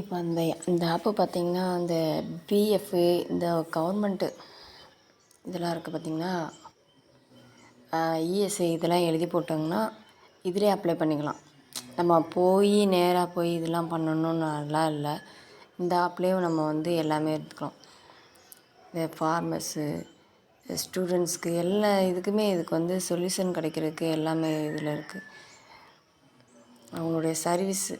இப்போ இந்த ஆப்பு பார்த்திங்கன்னா, இந்த பிஎஃப்பு இந்த கவர்மெண்ட்டு இதெல்லாம் இருக்குது பார்த்திங்கன்னா, இஎஸ்ஐ இதெல்லாம் எழுதி போட்டோங்கன்னா இதிலே அப்ளை பண்ணிக்கலாம். நம்ம நேராக போய் இதெல்லாம் பண்ணணும்னுலாம் இல்லை. இந்த ஆப்லேயும் நம்ம வந்து எல்லாமே எடுத்துக்கலாம். இந்த ஃபார்மர்ஸு, ஸ்டூடெண்ட்ஸ்க்கு எல்லா இதுக்குமே இதுக்கு வந்து சொல்யூஷன் கிடைக்கிறதுக்கு எல்லாமே இதில் இருக்குது. அவங்களுடைய சர்வீஸு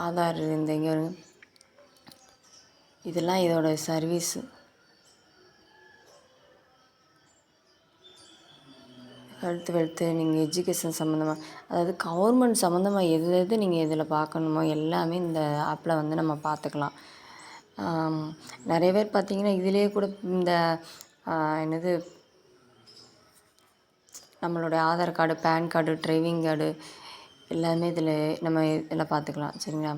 ஆதார் இந்த இங்கே வருங்க, இதெல்லாம் இதோட சர்வீஸு. வெல்த்து நீங்கள் எஜுகேஷன் சம்மந்தமாக, அதாவது கவர்மெண்ட் சம்மந்தமாக எது நீங்கள் இதில் பார்க்கணுமோ எல்லாமே இந்த ஆப்பில் வந்து நம்ம பார்த்துக்கலாம். நிறைய பேர் பார்த்திங்கன்னா இதிலே கூட இந்த என்னது நம்மளுடைய Aadhaar card, PAN card, driving card எல்லாமே இதில் பார்த்துக்கலாம். சரிங்களா?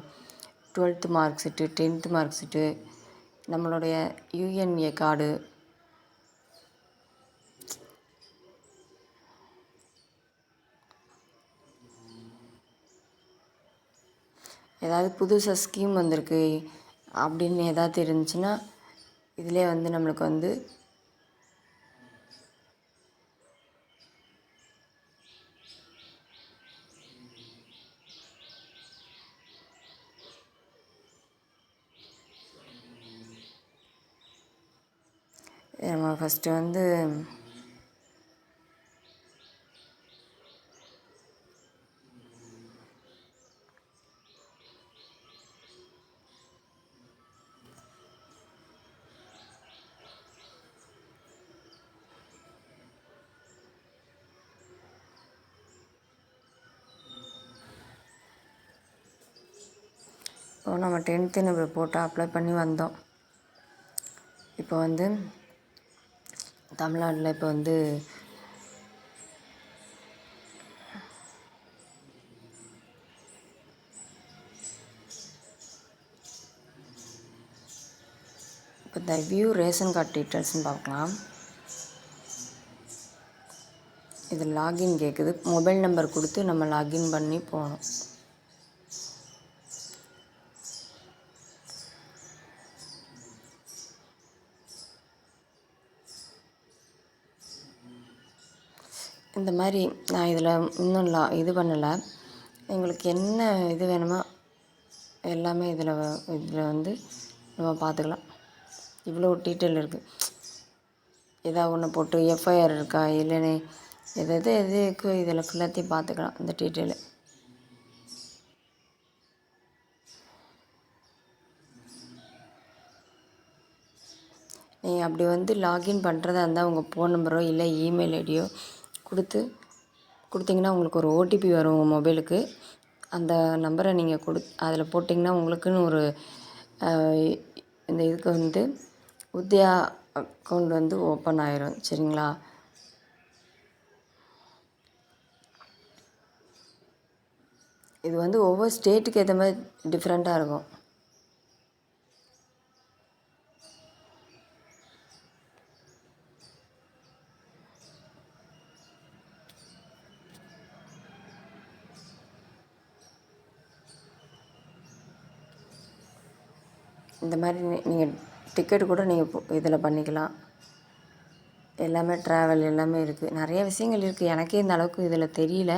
12th mark sheet, 10th mark sheet, நம்மளுடைய யுஎன்ஏ கார்டு, ஏதாவது புதுசாக ஸ்கீம் வந்திருக்கு அப்படின்னு ஏதாவது இருந்துச்சுன்னா இதிலே வந்து நம்மளுக்கு வந்து நம்ம ஃபஸ்ட்டு வந்து இப்போ நம்ம 10th போட்டு அப்ளை பண்ணி வந்தோம். இப்போ வந்து தமிழ்நாட்டில் இப்போ வந்து இப்போ இந்த வியூ ரேஷன் கார்டு டீட்டெயில்ஸ்னு பார்க்கலாம். இது லாகின் கேட்குது. மொபைல் நம்பர் கொடுத்து நம்ம லாகின் பண்ணி போகணும். இந்த மாதிரி நான் இதில் இன்னும் இது பண்ணலை. எங்களுக்கு என்ன இது வேணுமோ எல்லாமே இதில் வந்து நம்ம பார்த்துக்கலாம். இவ்வளோ டீட்டெயில் இருக்குது. ஏதாவது ஒன்று போட்டு எஃப்ஐஆர் இருக்கா இல்லைன்னு எது இருக்கோ இதில் ஃபுல்லாத்தையும் பார்த்துக்கலாம். இந்த டீட்டெயிலு நீங்கள் அப்படி வந்து லாகின் பண்ணுறதா இருந்தால் உங்கள் ஃபோன் நம்பரோ இல்லை இமெயில் ஐடியோ கொடுத்தீங்கன்னா உங்களுக்கு ஒரு ஓடிபி வரும் உங்கள் மொபைலுக்கு. அந்த நம்பரை நீங்கள் அதில் போட்டிங்கன்னா உங்களுக்குன்னு ஒரு இந்த இதுக்கு வந்து உத்யா அக்கௌண்ட் வந்து ஓப்பன் ஆயிரும். சரிங்களா? இது வந்து ஒவ்வொரு ஸ்டேட்டுக்கு ஏற்ற மாதிரி டிஃப்ரெண்ட்டாக இருக்கும். இந்த மாதிரி நீங்கள் டிக்கெட் கூட நீங்கள் இதில் பண்ணிக்கலாம். எல்லாமே ட்ராவல் எல்லாமே இருக்குது. நிறைய விஷயங்கள் இருக்குது. எனக்கே இந்த அளவுக்கு இதில் தெரியல.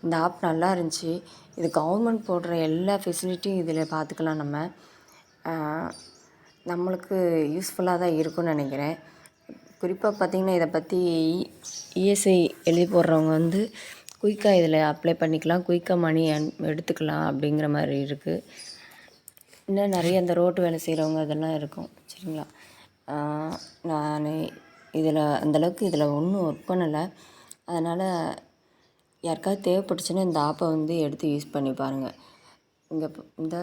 இந்த ஆப் நல்லா இருந்துச்சு. இது கவர்மெண்ட் போடுற எல்லா ஃபெசிலிட்டியும் இதில் பார்த்துக்கலாம். நம்மளுக்கு யூஸ்ஃபுல்லாக தான் இருக்கும்னு நினைக்கிறேன். குறிப்பாக பார்த்திங்கன்னா இதை பற்றி இஎஸ்ஐ எழுதி போடுறவங்க வந்து குயிக்காக இதில் அப்ளை பண்ணிக்கலாம். குயிக்காக மணி எடுத்துக்கலாம் அப்படிங்கிற மாதிரி இருக்குது. இன்னும் நிறைய இந்த ரோட்டு வேலை செய்கிறவங்க இதெல்லாம் இருக்கும். சரிங்களா? நான் இதில் அந்தளவுக்கு இதில் ஒன்றும் ஒர்க் பண்ணலை. அதனால் யாருக்காவது தேவைப்பட்டுச்சுன்னா இந்த ஆப்பை வந்து எடுத்து யூஸ் பண்ணி பாருங்கள். இந்த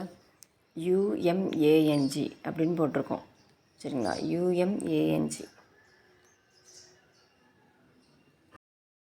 UMANG அப்படின்னு போட்டிருக்கோம். சரிங்களா? UMANG